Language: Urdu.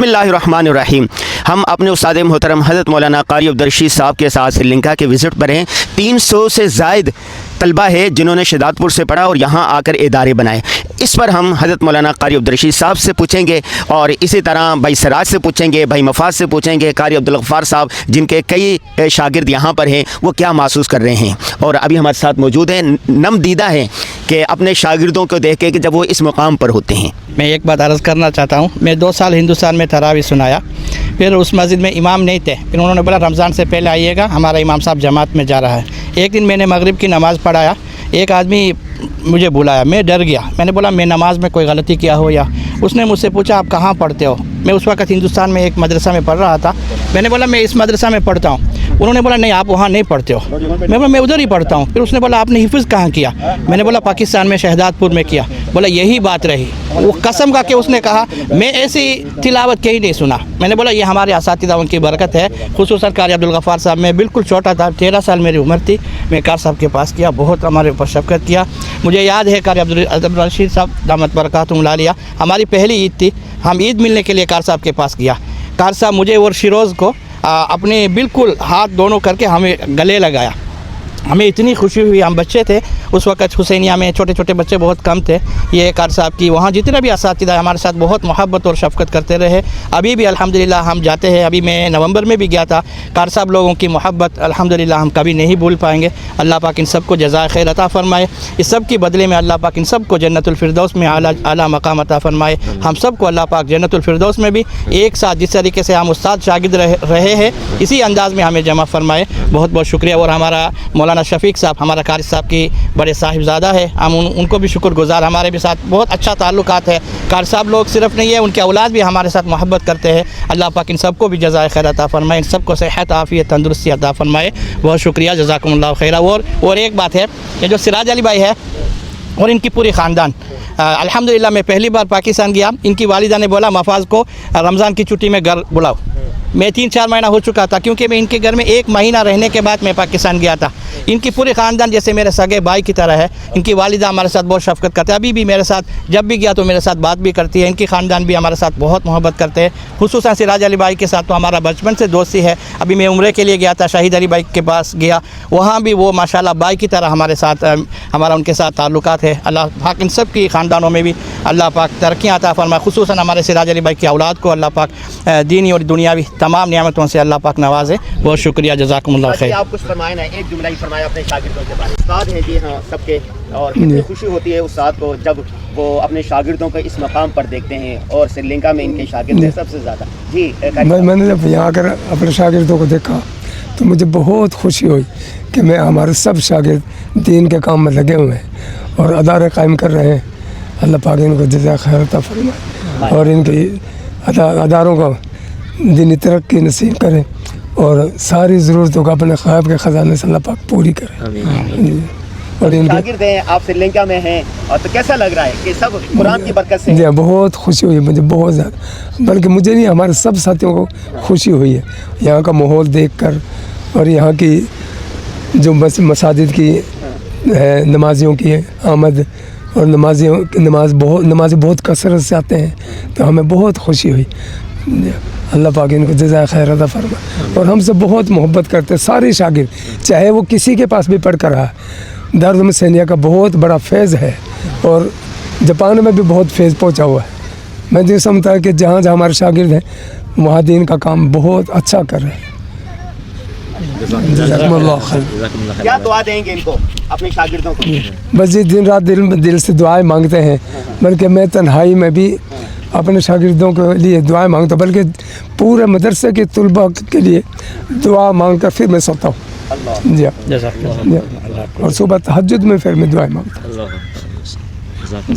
بسم اللہ الرحمن الرحیم. ہم اپنے استاد محترم حضرت مولانا قاری عبدالرشید صاحب کے ساتھ سری لنکا کے وزٹ پر ہیں. 300 سے زائد طلبہ ہے جنہوں نے شہداد پور سے پڑھا اور یہاں آ کر ادارے بنائے. اس پر ہم حضرت مولانا قاری عبدالرشید صاحب سے پوچھیں گے اور اسی طرح بھائی سراج سے پوچھیں گے, بھائی مفاد سے پوچھیں گے, قاری عبدالغفار صاحب جن کے کئی شاگرد یہاں پر ہیں وہ کیا محسوس کر رہے ہیں. اور ابھی ہمارے ساتھ موجود ہیں, نم دیدہ ہیں کہ اپنے شاگردوں کو دیکھ کے کہ جب وہ اس مقام پر ہوتے ہیں. میں ایک بات عرض کرنا چاہتا ہوں. میں 2 سال ہندوستان میں تراویح سنایا, پھر اس مسجد میں امام نہیں تھے, پھر انہوں نے بولا رمضان سے پہلے آئیے گا, ہمارا امام صاحب جماعت میں جا رہا ہے. ایک دن میں نے مغرب کی نماز پڑھایا, ایک آدمی مجھے بلایا, میں ڈر گیا. میں نے بولا میں نماز میں کوئی غلطی کیا ہو یا. اس نے مجھ سے پوچھا آپ کہاں پڑھتے ہو. میں اس وقت ہندوستان میں ایک مدرسہ میں پڑھ رہا تھا. میں نے بولا میں اس مدرسہ میں پڑھتا ہوں. انہوں نے بولا نہیں آپ وہاں نہیں پڑھتے ہو. میں بولا میں ادھر ہی پڑھتا ہوں. پھر اس نے بولا آپ نے حفظ کہاں کیا. میں نے بولا پاکستان میں شہداد پور میں کیا. بولا یہی بات رہی. وہ قسم کا کہ اس نے کہا میں ایسی تلاوت کہیں نہیں سنا. میں نے بولا یہ ہمارے اساتذہ ان کی برکت ہے, خصوصاً قاری عبدالغفار صاحب. میں بالکل چھوٹا تھا, 13 سال میری عمر تھی, میں قاری صاحب کے پاس کیا, بہت ہمارے اوپر شفقت کیا. مجھے یاد ہے قاری عبدالرشید صاحب دامت برکاتہم العالیہ, ہماری پہلی عید تھی, ہم عید ملنے کے لیے قاری صاحب کے پاس گیا. قاری صاحب مجھے اور شیروز کو اپنے بالکل ہاتھ دونوں کر کے ہمیں گلے لگایا. ہمیں اتنی خوشی ہوئی. ہم بچے تھے اس وقت حسینیہ میں, چھوٹے چھوٹے بچے بہت کم تھے. یہ قاری صاحب کی وہاں جتنے بھی اساتذہ ہمارے ساتھ بہت محبت اور شفقت کرتے رہے. ابھی بھی الحمدللہ ہم جاتے ہیں. ابھی میں نومبر میں بھی گیا تھا. قاری صاحب لوگوں کی محبت الحمدللہ ہم کبھی نہیں بھول پائیں گے. اللہ پاک ان سب کو جزائے خیر عطا فرمائے. اس سب کی بدلے میں اللہ پاک ان سب کو جنت الفردوس میں اعلیٰ مقام عطا فرمائے. ہم سب کو اللہ پاک جنت الفردوس میں بھی ایک ساتھ جس طریقے سے ہم استاد شاگرد رہے ہیں اسی انداز میں ہمیں جمع فرمائے. بہت بہت شکریہ. اور ہمارا مولانا شفیق صاحب ہمارا قاری صاحب کی بڑے صاحبزادہ ہے, ہم ان کو بھی شکر گزار. ہمارے بھی ساتھ بہت اچھا تعلقات ہے. قاری صاحب لوگ صرف نہیں ہے, ان کے اولاد بھی ہمارے ساتھ محبت کرتے ہیں. اللہ پاک ان سب کو بھی جزائے خیر عطا فرمائے, ان سب کو صحت عافیت تندرستی عطا فرمائے. بہت شکریہ, جزاکم اللہ خیر. اور ایک بات ہے, یہ جو سراج علی بھائی ہے اور ان کی پوری خاندان, الحمدللہ میں پہلی بار پاکستان گیا. ان کی والدہ نے بولا مفاز کو رمضان کی چھٹی میں گھر بلاؤ. میں 3-4 مہینہ ہو چکا تھا کیونکہ میں ان کے گھر میں 1 مہینہ رہنے کے بعد میں پاکستان گیا تھا. ان کی پورے خاندان جیسے میرے سگے بھائی کی طرح ہے. ان کی والدہ ہمارے ساتھ بہت شفقت کرتے ہیں. ابھی بھی میرے ساتھ جب بھی گیا تو میرے ساتھ بات بھی کرتی ہے. ان کی خاندان بھی ہمارے ساتھ بہت محبت کرتے ہیں. خصوصاً سراج علی بھائی کے ساتھ تو ہمارا بچپن سے دوستی ہے. ابھی میں عمرے کے لیے گیا تھا, شہید علی بھائی کے پاس گیا, وہاں بھی وہ ماشاءاللہ بھائی کی طرح ہمارے ساتھ ہمارا ان کے ساتھ تعلقات ہے. اللہ پاک ان سب کی خاندانوں میں بھی اللہ پاک ترقیاں عطا فرمائے. خصوصاً ہمارے سراج علی بھائی کی اولاد کو اللہ پاک دینی اور دنیاوی تمام نعمتوں سے اللہ پاک نوازے. بہت شکریہ, جزاکم اللہ خیر. آپ کچھ فرمائیں نا, ایک جملہ ہی فرمایا اپنے شاگردوں کے بارے میں. استاد ہیں جی ہاں سب کے, اور کتنی خوشی ہوتی ہے استاد کو جب وہ اپنے شاگردوں کو اس مقام پر دیکھتے ہیں, اور سری لنکا میں ان کے شاگرد ہیں سب سے زیادہ. جی میں نے جب یہاں آ کر اپنے شاگردوں کو دیکھا تو مجھے بہت خوشی ہوئی کہ میں ہمارے سب شاگرد دین کے کام میں لگے ہوئے ہیں اور ادارے قائم کر رہے ہیں. اللہ پاک ان کو جزائے خیر عطا فرمائے اور ان کے اداروں کو دینی ترقی نصیب کرے اور ساری ضرورتوں کو اپنے خواب کے خزانے سے اللہ پاک پوری کرے. اور ان شاگرد ہیں آپ سری لنکا میں ہیں, اور تو کیسا لگ رہا ہے کہ سب قرآن کی برکت سے؟ جی بہت خوشی ہوئی مجھے, بہت زیادہ. بلکہ مجھے نہیں, ہمارے سب ساتھیوں کو خوشی ہوئی ہے یہاں کا ماحول دیکھ کر. اور یہاں کی جو مساجد کی نمازیوں کی آمد, اور نمازی بہت کثرت سے آتے ہیں, تو ہمیں بہت خوشی ہوئی. اللہ پاک ان کو جزائے خیر عطا فرمائے. اور ہم سے بہت محبت کرتے سارے شاگرد, چاہے وہ کسی کے پاس بھی پڑھ کر رہا. دارالعلوم سینیا کا بہت بڑا فیض ہے, اور جاپان میں بھی بہت فیض پہنچا ہوا ہے. میں یہ سمجھتا ہے کہ جہاں جہاں ہمارے شاگرد ہیں وہاں دین کا کام بہت اچھا کر رہے ہیں. جزاکم اللہ خیر. کیا دعا دیں گے ان کو اپنے شاگردوں کو؟ بس یہ دن رات دل سے دعائیں مانگتے ہیں. بلکہ میں تنہائی میں بھی اپنے شاگردوں کے لیے دعائیں مانگتا ہوں, بلکہ پورے مدرسے کے طلباء کے لیے دعا مانگ کر پھر میں سوتا ہوں. جی اور صبح تہجد میں پھر میں دعائیں مانگتا ہوں.